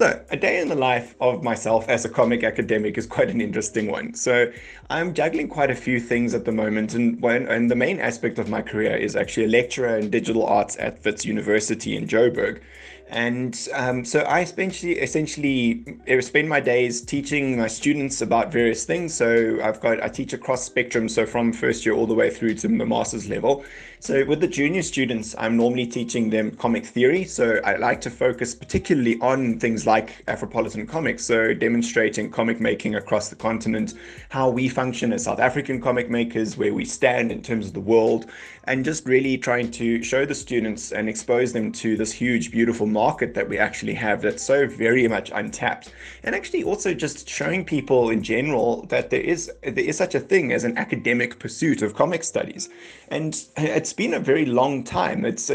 So, a day in the life of myself as a comic academic is quite an interesting one. So, I'm juggling quite a few things at the moment, and the main aspect of my career is actually a lecturer in digital arts at Wits University in Joburg. And so I essentially spend my days teaching my students about various things. So I teach across spectrum, so from first year all the way through to the master's level. So with the junior students, I'm normally teaching them comic theory. So I like to focus particularly on things like Afropolitan comics. So demonstrating comic making across the continent, how we function as South African comic makers, where we stand in terms of the world, and just really trying to show the students and expose them to this huge, beautiful market that we actually have that's so very much untapped. And actually also just showing people in general that there is such a thing as an academic pursuit of comic studies. And it's been a very long time. It's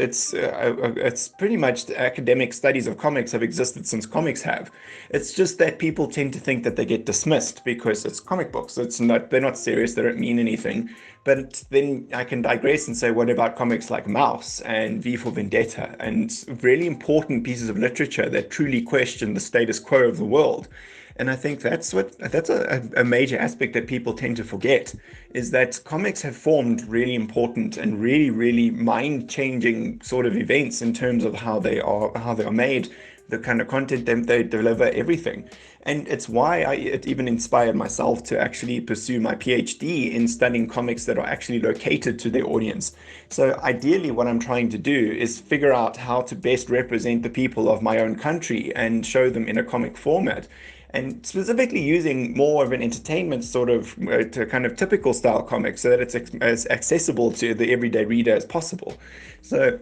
pretty much the academic studies of comics have existed since comics have. It's just that people tend to think that they get dismissed because it's comic books. They're not serious, they don't mean anything. But then I can digress and say, what about comics like Mouse and V for Vendetta and really important pieces of literature that truly question the status quo of the world? And I think that's a major aspect that people tend to forget is that comics have formed really important and really, really mind-changing sort of events in terms of how they are made, the kind of content they deliver, everything. And it's why it even inspired myself to actually pursue my PhD in studying comics that are actually located to their audience. So ideally, what I'm trying to do is figure out how to best represent the people of my own country and show them in a comic format. And specifically using more of an entertainment sort of to kind of typical style comics so that it's as accessible to the everyday reader as possible. So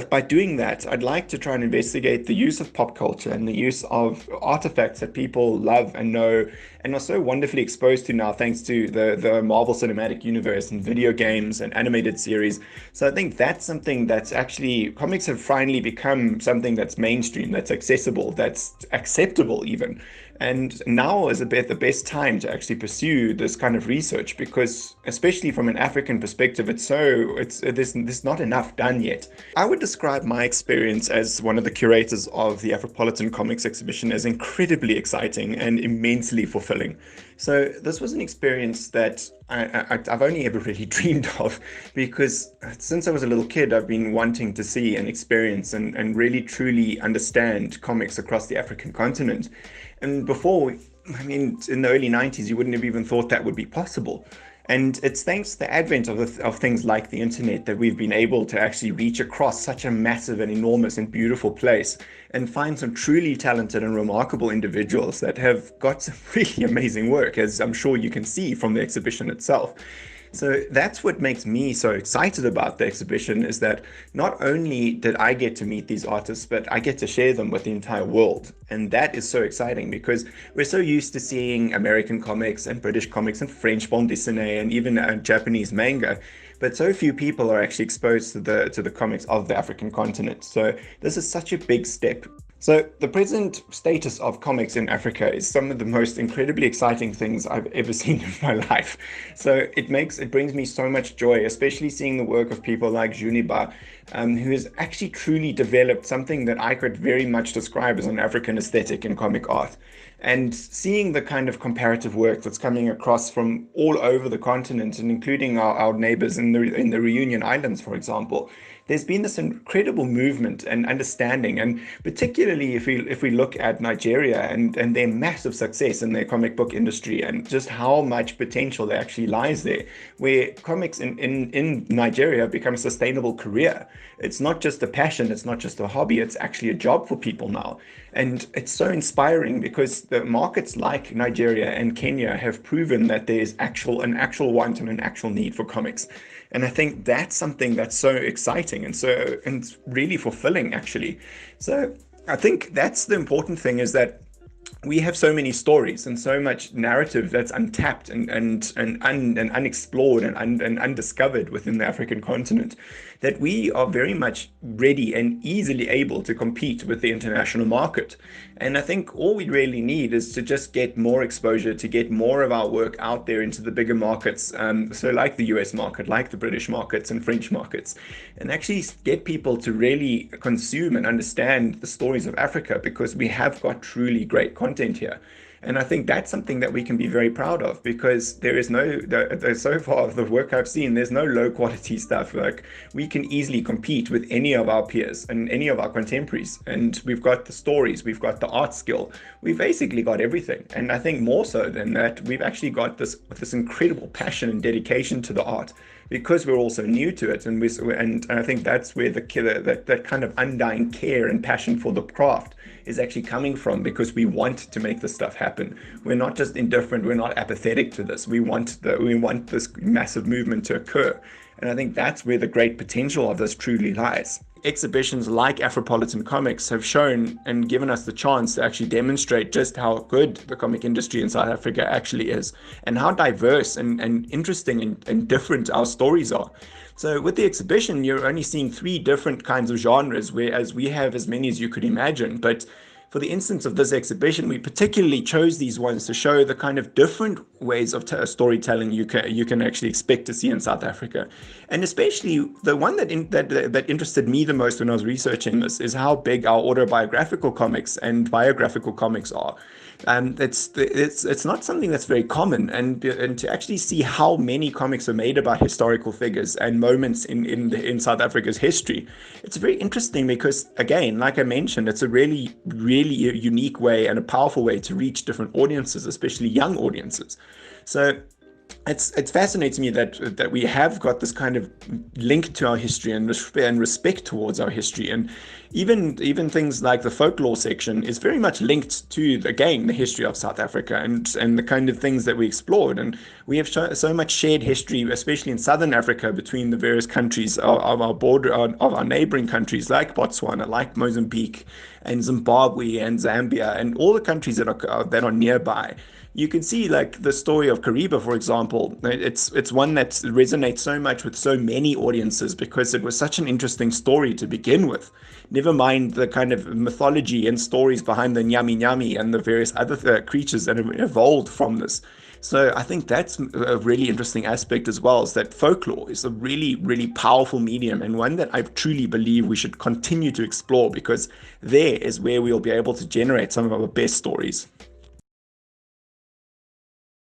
by doing that, I'd like to try and investigate the use of pop culture and the use of artifacts that people love and know and are so wonderfully exposed to now, thanks to the Marvel Cinematic Universe and video games and animated series. So I think that's something that's actually, comics have finally become something that's mainstream, that's accessible, that's acceptable even. And now is about the best time to actually pursue this kind of research because, especially from an African perspective, there's not enough done yet. I would describe my experience as one of the curators of the Afropolitan Comics exhibition as incredibly exciting and immensely fulfilling. So this was an experience that I've only ever really dreamed of because since I was a little kid, I've been wanting to see and experience and really truly understand comics across the African continent. And before, I mean, in the early 90s, you wouldn't have even thought that would be possible. And it's thanks to the advent of things like the internet that we've been able to actually reach across such a massive and enormous and beautiful place and find some truly talented and remarkable individuals that have got some really amazing work, as I'm sure you can see from the exhibition itself. So that's what makes me so excited about the exhibition is that not only did I get to meet these artists, but I get to share them with the entire world. And that is so exciting because we're so used to seeing American comics and British comics and French bande dessinée and even Japanese manga. But so few people are actually exposed to the comics of the African continent. So this is such a big step. So the present status of comics in Africa is some of the most incredibly exciting things I've ever seen in my life. So it brings me so much joy, especially seeing the work of people like Juniba, who has actually truly developed something that I could very much describe as an African aesthetic in comic art. And seeing the kind of comparative work that's coming across from all over the continent, and including our neighbors in the Reunion Islands, for example, there's been this incredible movement and understanding, and particularly if we look at Nigeria and their massive success in their comic book industry and just how much potential there actually lies there, where comics in Nigeria become a sustainable career. It's not just a passion, it's not just a hobby, it's actually a job for people now. And it's so inspiring because the markets like Nigeria and Kenya have proven that there's an actual want and an actual need for comics. And I think that's something that's so exciting and really fulfilling, actually. So I think that's the important thing is that we have so many stories and so much narrative that's untapped and unexplored and undiscovered within the African continent, that we are very much ready and easily able to compete with the international market. And I think all we really need is to just get more exposure, to get more of our work out there into the bigger markets. So like the US market, like the British markets and French markets, and actually get people to really consume and understand the stories of Africa, because we have got truly great content here. And I think that's something that we can be very proud of, because there is no, so far of the work I've seen, there's no low quality stuff. Like, we can easily compete with any of our peers and any of our contemporaries. And we've got the stories, we've got the art skill, we've basically got everything. And I think more so than that, we've actually got this incredible passion and dedication to the art, because we're also new to it. And I think that's where that kind of undying care and passion for the craft is actually coming from, because we want to make this stuff happen. We're not just indifferent, we're not apathetic to this. We want this massive movement to occur. And I think that's where the great potential of this truly lies. Exhibitions like Afropolitan Comics have shown and given us the chance to actually demonstrate just how good the comic industry in South Africa actually is, and how diverse and interesting and different our stories are. So with the exhibition, you're only seeing 3 different kinds of genres, whereas we have as many as you could imagine. But for the instance of this exhibition, we particularly chose these ones to show the kind of different ways of storytelling you can actually expect to see in South Africa. And especially the one that interested me the most when I was researching this is how big our autobiographical comics and biographical comics are. It's not something that's very common, and to actually see how many comics are made about historical figures and moments in South Africa's history, it's very interesting, because again, like I mentioned, it's a really unique way and a powerful way to reach different audiences, especially young audiences. So it fascinates me that we have got this kind of link to our history and respect towards our history. And even things like the folklore section is very much linked to, again, the history of South Africa and the kind of things that we explored. And we have so much shared history, especially in Southern Africa, between the various countries of our border, of our neighboring countries like Botswana, like Mozambique and Zimbabwe and Zambia, and all the countries that are nearby. You can see, like, the story of Kariba, for example. It's one that resonates so much with so many audiences, because it was such an interesting story to begin with. Never mind the kind of mythology and stories behind the Nyami Nyami and the various other creatures that have evolved from this. So I think that's a really interesting aspect as well, is that folklore is a really, really powerful medium, and one that I truly believe we should continue to explore, because there is where we'll be able to generate some of our best stories.